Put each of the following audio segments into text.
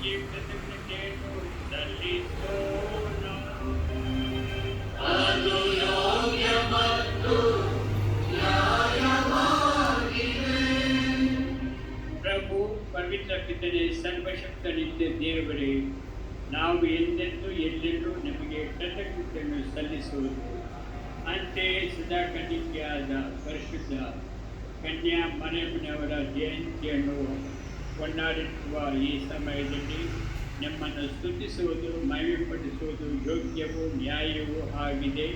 ನಿಮಗೆ ಕೃತಜ್ಞತೆಯನ್ನು ಸಲ್ಲಿಸೋಣ. ಅದು ಯೋಗ್ಯ ಮತ್ತು ನ್ಯಾಯವಾಗಿದೆ. ಪ್ರಭು ಪವಿತ್ರ ಪಿತನೆ ಸರ್ವಶಕ್ತ ನಿತ್ಯ ದೇವರೇ, ನಾವು ಎಂದೆಂದೂ ಎಲ್ಲೆಲ್ಲೂ ನಿಮಗೆ ಕೃತಜ್ಞತೆಯನ್ನು ಸಲ್ಲಿಸುವುದು. ಅಂತೆಯೇ ಸದಾ ಕನ್ನಿಕೆಯಾದ ಪರಿಶುದ್ಧ ಕನ್ಯಾ ಮರಿಯಮ್ಮನವರ ಜಯಂತಿಯನ್ನು ಕೊಂಡಾಡುವ ಈ ಸಮಯದಲ್ಲಿ ನಮ್ಮನ್ನು ಸ್ತುತಿಸುವುದು, ಮಹಿಮೆಪಡಿಸುವುದು ಯೋಗ್ಯವೂ ನ್ಯಾಯವೂ ಆಗಿದೆ,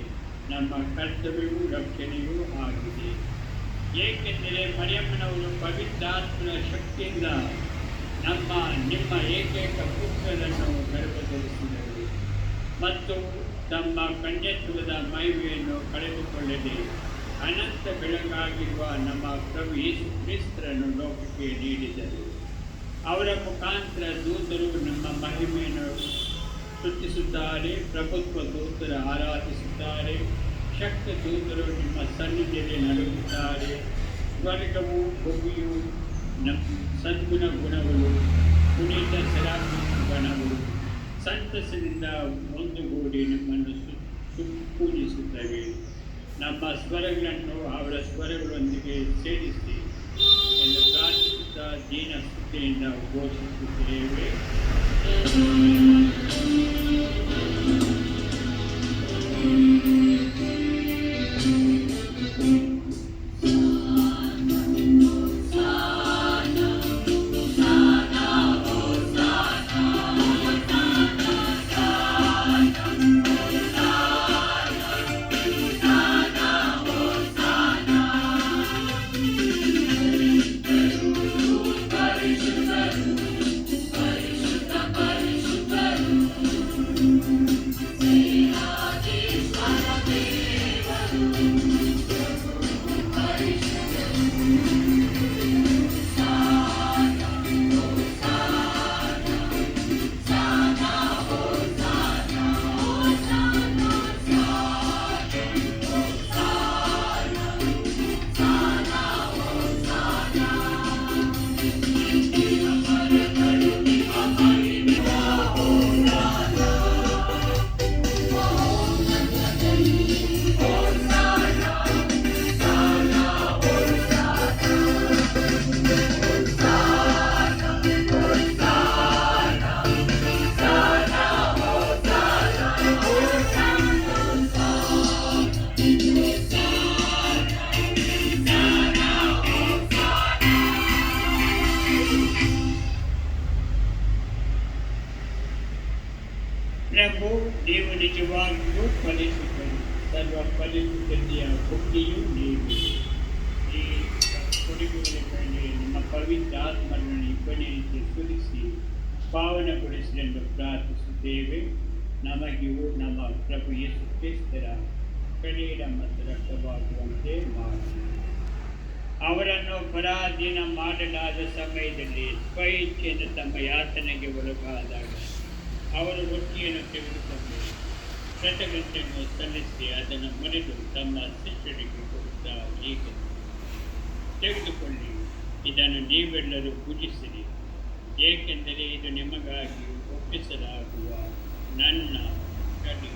ನಮ್ಮ ಕರ್ತವ್ಯವೂ ರಕ್ಷಣೆಯೂ ಆಗಿದೆ. ಏಕೆಂದರೆ ಮರಿಯಮ್ಮನವರು ಪವಿತ್ರಾತ್ಮನ ಶಕ್ತಿಯಿಂದ ನಿಮ್ಮ ಏಕೈಕ ಪುತ್ರರನ್ನು ಗರ್ಭಧರಿಸಿದರು ಮತ್ತು ತಮ್ಮ ಕನ್ಯತ್ವದ ಮಹಿಮೆಯನ್ನು ಕಳೆದುಕೊಳ್ಳದೆ ಅನಂತ ಬೆಳಗಾಗಿರುವ ನಮ್ಮ ಪ್ರಭು ಯೇಸು ಕ್ರಿಸ್ತರನ್ನು ಲೋಕಕ್ಕೆ ನೀಡಿದರು. ಅವರ ಮುಖಾಂತರ ದೂತರು ನಮ್ಮ ಮಹಿಮೆಯನ್ನು ಸ್ತುತಿಸುತ್ತಾರೆ, ಪ್ರಭುತ್ವ ದೂತರು ಆರಾಧಿಸುತ್ತಾರೆ, ಶಕ್ತ ದೂತರು ನಿಮ್ಮ ಸನ್ನಿಧಿಯಲ್ಲಿ ನಡುಗುತ್ತಾರೆ. ಸ್ವರ್ಗವು ಭೂಮಿಯು ಸದ್ಗುಣ ಗುಣಗಳು, ಪುನೀತ ಸೆರಾಫಿಮ್ ಗಣಗಳು ಸಂತಸದಿಂದ ಒಂದುಗೂಡಿ ನಮ್ಮನ್ನು ಪೂಜಿಸುತ್ತವೆ. ನಮ್ಮ ಸ್ವರಗಳನ್ನು ಅವರ ಸ್ವರಗಳೊಂದಿಗೆ ಸೇರಿಸಿ ಎಂದು ಪ್ರಾರ್ಥಿಸುತ್ತಾ ದೀನ ಸ್ತುತಿಯಿಂದ ಘೋಷಿಸುತ್ತೇವೆ. ಪ್ರಭು ನೀವು ನಿಜವಾಗಿಯೂ ಫಲಿಸುತ್ತರು, ಸರ್ವ ಫಲಿಸುತ್ತಿಯ ಭಕ್ತಿಯೂ ನೀವು. ಈ ಕೊಡುಗೆಗಳಲ್ಲಿ ನಿಮ್ಮ ಪವಿತ್ರ ಆತ್ಮರನ್ನು ಇಬ್ಬನಿಗೆ ಸುರಿಸಿ ಪಾವನಗೊಳಿಸಲೆಂದು ಪ್ರಾರ್ಥಿಸುತ್ತೇವೆ. ನಮಗಿಯೂ ನಮ್ಮ ಪ್ರಭು ಯೇಸು ಕ್ರಿಸ್ತರ ಶರೀರ ಮತ್ತು ರಕ್ತವಾಗುವಂತೆ ಮಾಡಿ. ಅವರನ್ನು ಪರಾಧೀನ ಮಾಡಲಾದ ಸಮಯದಲ್ಲಿ ಸ್ವಇಚ್ಛೆಯಿಂದ ತಮ್ಮ ಯಾತನೆಗೆ ಒಳಗಾದಾಗ ಅವರು ರೊಟ್ಟಿಯನ್ನು ತೆಗೆದುಕೊಂಡು ಕೃತಜ್ಞತೆಯನ್ನು ಸಲ್ಲಿಸಿ ಅದನ್ನು ಮುರಿದು ತಮ್ಮ ಶಿಷ್ಯರಿಗೆ ಕೊಡುತ್ತಾ ಹೀಗೆ, ತೆಗೆದುಕೊಳ್ಳಿ, ಇದನ್ನು ನೀವೆಲ್ಲರೂ ಪೂಜಿಸಿರಿ, ಏಕೆಂದರೆ ಇದು ನಿಮಗಾಗಿ ಒಪ್ಪಿಸಲಾಗುವ ನನ್ನ ಶರೀರ.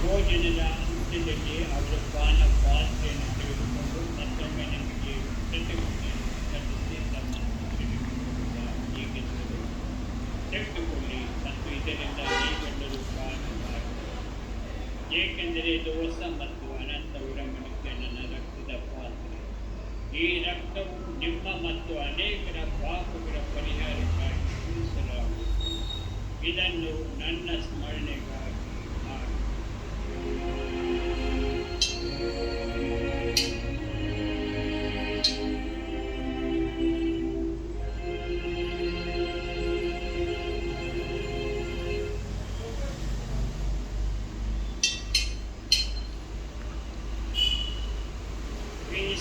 ಭೋಜನದ ಅಂತ್ಯದಲ್ಲಿ ಅವರ ಪಾನ ಪಾತ್ರೆಯನ್ನು ತೆಗೆದುಕೊಂಡು ಮತ್ತೊಮ್ಮೆ ನಮಗೆ ಕೃತಜ್ಞತೆಯನ್ನು ಸಲ್ಲಿಸಿ ತಮ್ಮ ಹೀಗೆಂದರು, ತೆಗೆದುಕೊಳ್ಳಿ ಮತ್ತು ಇದರಿಂದ ನೀವೆಲ್ಲರೂ ಪಾನ ಮಾಡಿ, ಏಕೆಂದರೆ ಇದು ಹೊಸ ಮತ್ತು ಅನಂತ ಒಡಂಬಡಿಕೆಯ ನನ್ನ ರಕ್ತದ ಪಾತ್ರೆ. ಈ ರಕ್ತವು ನಿಮ್ಮ ಮತ್ತು ಅನೇಕರ ಪಾಪಗಳ ಪರಿಹಾರಕ್ಕಾಗಿ ಸುರಿಸಲಾಗುವುದು. ಇದನ್ನು ನನ್ನ ಸ್ಮರಣೆಗಾಗಿ ಮಾಡಿ.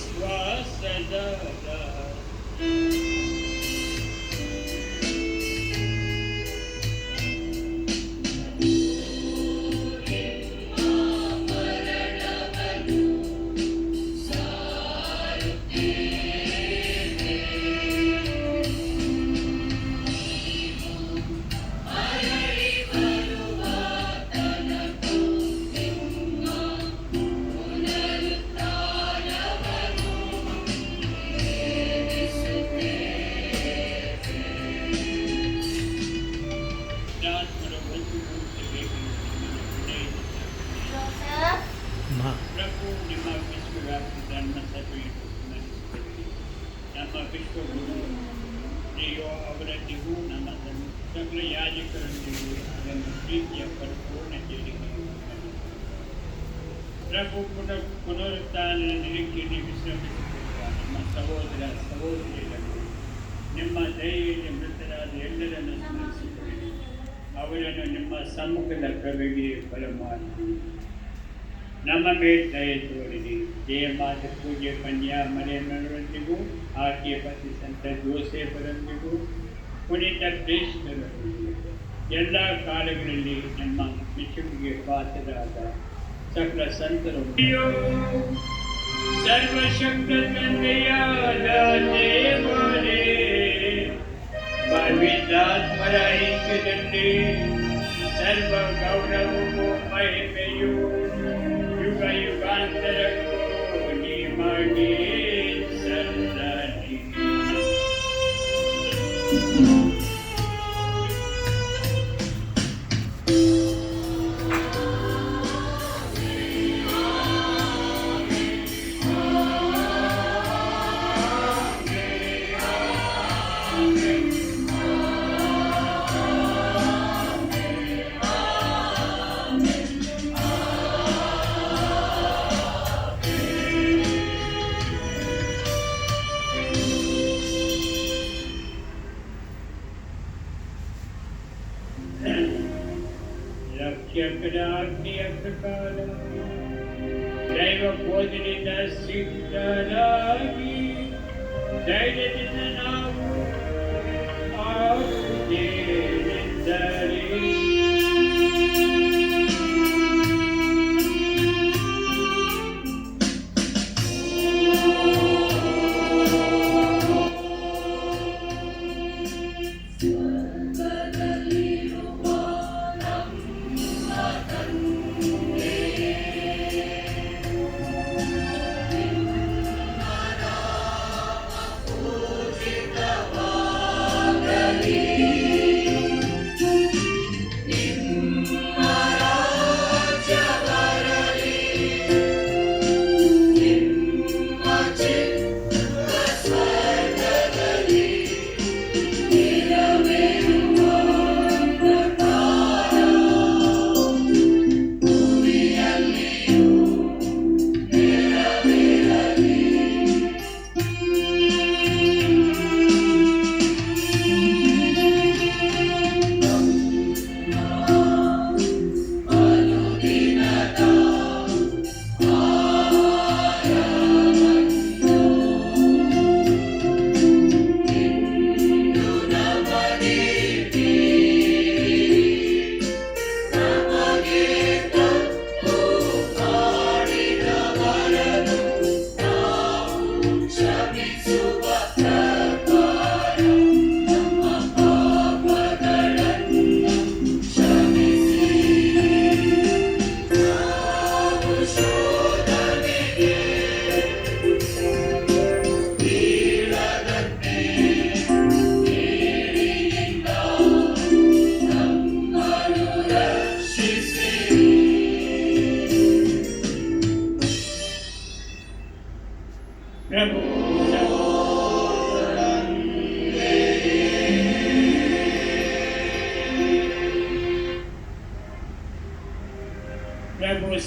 ವಿಶ್ವಾಸದ ಪ್ರಭು ನಿಮ್ಮ ವಿಶ್ವವ್ಯಾಪಿ ಧರ್ಮ ಸಭೆಯನ್ನು ಸ್ಮರಿಸುತ್ತೇವೆ. ನಮ್ಮ ವಿಶ್ವಗುರು ಶ್ರೀಯೋ ಅವರೊಂದಿಗೂ ನಮ್ಮ ಸಕಲ ಯಾಜಕರೊಂದಿಗೂ ಅದನ್ನು ಪ್ರೀತಿಯ ಪರಿಪೂರ್ಣತೆಯಲ್ಲಿ ಪ್ರಭು ಪುನರುತ್ಥಾನದ ನಿರೀಕ್ಷೆಯಲ್ಲಿ ವಿಶ್ರಮಿಸುತ್ತಿರುವ ನಮ್ಮ ಸಹೋದರ ಸಹೋದರಿಯರನ್ನು ನಿಮ್ಮ ದಯೆಯಲ್ಲಿ ಮೃತರಾದ ಎಲ್ಲರನ್ನು ಸ್ಮರಿಸಿಕೊಳ್ಳಿ. ಅವರನ್ನು ನಿಮ್ಮ ಸಮ್ಮುಖದ ಕವಿಗೆ ಬರಮಾಡಿ ನಮ್ಮ ಮೇಲೆ ದಯೆ ತೋರಿರಿ. ಜಯಮಾತ ಪೂಜ್ಯ ಕನ್ಯಾ ಮರಿಯಮ್ಮನವರೊಂದಿಗೂ ಆಕೆಯ ಪತಿ ಸಂತ ಜೋಸೇಫರೊಂದಿಗೂ ಪುನೀತ ಪ್ರೇಷ್ಠರೊಂದಿಗೂ ಎಲ್ಲ ಕಾಲಗಳಲ್ಲಿ ನಮ್ಮ ಮೆಚ್ಚುಗೆಗೆ ಪಾತ್ರರಾದ ಸಕಲ ಸಂತರು ಸರ್ವಶಕ್ತ ತಂದೆಯಾದ ದೇವರೇ, ಪವಿತ್ರಾತ್ಮರ ಐಕ್ಯದಲ್ಲಿ ಸರ್ವ ಗೌರವವು ಮಹಿಮೆಯು ಯುಗ ಯುಗಾಂತರಕ್ಕೂ ನಿಮಗೆ ಸಲ್ಲಲಿ. ರಕ್ಷಕರಾಜ್ಞೆಯ ಪ್ರಕಾರ ದೈವ ಬೋಧನೆಯಿಂದ ಸಿದ್ಧರಾಗಿ ಧೈರ್ಯದಿಂದ ನಾವು ಆಗುತ್ತೇವೆಂದರೆ ಪ್ರಭು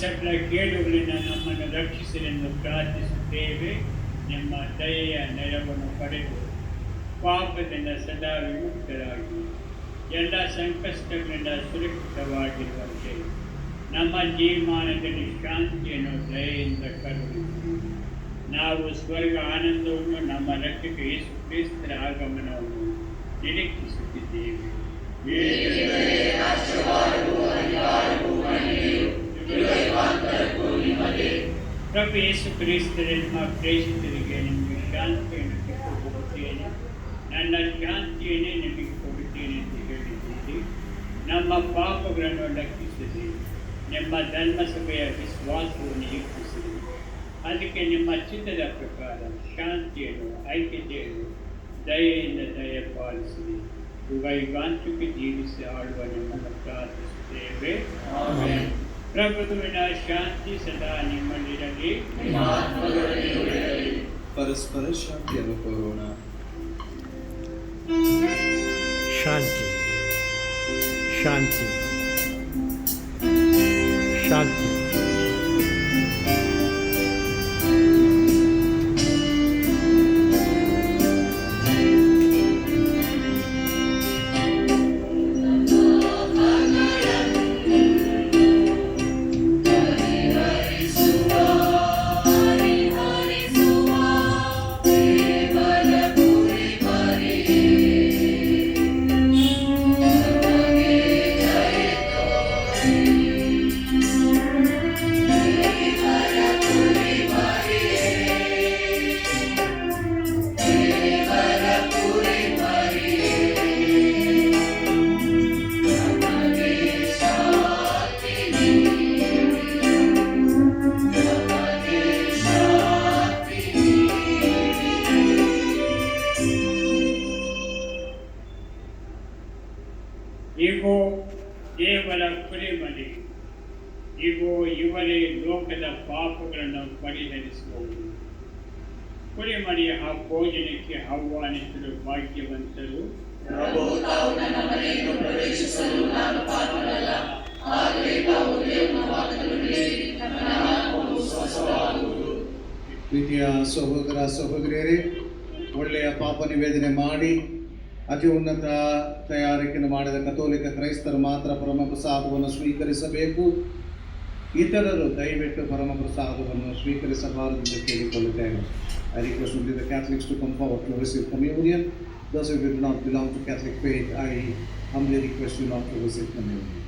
ಸಕಲ ಕೇಡುಗಳಿಂದ ನಮ್ಮನ್ನು ರಕ್ಷಿಸಲೆಂದು ಪ್ರಾರ್ಥಿಸುತ್ತೇವೆ. ನಿಮ್ಮ ದಯೆಯ ನೆರವನ್ನು ಪಡೆದು ಪಾಪದಿಂದ ಸದಾ ವಿಮುಕ್ತರಾಗಿ ಎಲ್ಲ ಸಂಕಷ್ಟಗಳಿಂದ ಸುರಕ್ಷಿತವಾಗಿರುವಂತೆ ನಮ್ಮ ಜೀವಮಾನದಲ್ಲಿ ಶಾಂತಿಯನ್ನು ದಯೆಯಿಂದ ಕರುಣಿಸಿ ನಾವು ಸ್ವರ್ಗ ಆನಂದವನ್ನು ನಮ್ಮ ರಕ್ಷಕ ಯೇಸು ಕ್ರಿಸ್ತರ ಆಗಮನವನ್ನು ನಿರೀಕ್ಷಿಸುತ್ತಿದ್ದೇವೆ. ಪ್ರಭು ಯೇಸು ಕ್ರಿಸ್ತರ ನಿಮ್ಮ ಪ್ರೇಷಿತರಿಗೆ ನಿಮಗೆ ಶಾಂತಿಯನ್ನು ಕೊಡುತ್ತೇನೆ, ನನ್ನ ಶಾಂತಿಯನ್ನೇ ನಿಮಗೆ ಕೊಡುತ್ತೇನೆ ಎಂದು ಹೇಳಿದ್ದೀರಿ. ನಮ್ಮ ಪಾಪಗಳನ್ನು ಲೆಕ್ಕಿಸಿರಿ, ನಿಮ್ಮ ಧರ್ಮಸಭೆಯ ವಿಶ್ವಾಸವನ್ನು ಹೆಚ್ಚಿಸಿರಿ. ಅದಕ್ಕೆ ನಿಮ್ಮ ಚಿತ್ತದ ಪ್ರಕಾರ ಶಾಂತಿಯನ್ನು, ಐಕ್ಯತೆಯನ್ನು ದಯೆಯಿಂದ ದಯಪಾಲಿಸಿರಿ. ಯುಗಾಂತಕ ಜೀವಿಸಿ ಆಳುವ ನಿಮ್ಮನ್ನು ಪ್ರಾರ್ಥಿಸುತ್ತೇವೆ. ಪ್ರಭುವಿನ ಶಾಂತಿ ಸದಾ ನಿಮ್ಮಲ್ಲಿರಲಿ. ಪರಸ್ಪರ ಶಾಂತಿಯನ್ನು ಕೋರೋಣ. ಶಾಂತಿ ಶಾಂತಿ ಶಾಂತಿ. ಇಗೋ ದೇವರ ಕುರಿಮರಿ, ಇಗೋ ಇವರೇ ಲೋಕದ ಪಾಪಗಳನ್ನು ಪರಿಹರಿಸುವವರು. ಕುರಿಮರಿಯ ಆ ಭೋಜನಕ್ಕೆ ಆಹ್ವಾನಿಸಲು ಭಾಗ್ಯವಂತರು. ಪ್ರೀತಿಯ ಸಹೋದರ ಸಹೋದರಿಯರೇ, ಒಳ್ಳೆಯ ಪಾಪ ನಿವೇದನೆ ಮಾಡಿ ಅತಿ ಉನ್ನತ ತಯಾರಿಕೆಯನ್ನು ಮಾಡಿದ ಕಥೋಲಿಕ ಕ್ರೈಸ್ತರು ಮಾತ್ರ ಪರಮಪ್ರಸಾದವನ್ನು ಸ್ವೀಕರಿಸಬೇಕು. ಇತರರು ದಯವಿಟ್ಟು ಪರಮಪ್ರಸಾದವನ್ನು ಸ್ವೀಕರಿಸಬಾರದೆಂದು ಕೇಳಿಕೊಳ್ಳುತ್ತೇವೆ. I request only the Catholics to come forward to receive communion. Those who do not belong to Catholic faith, I humbly request you not to receive communion.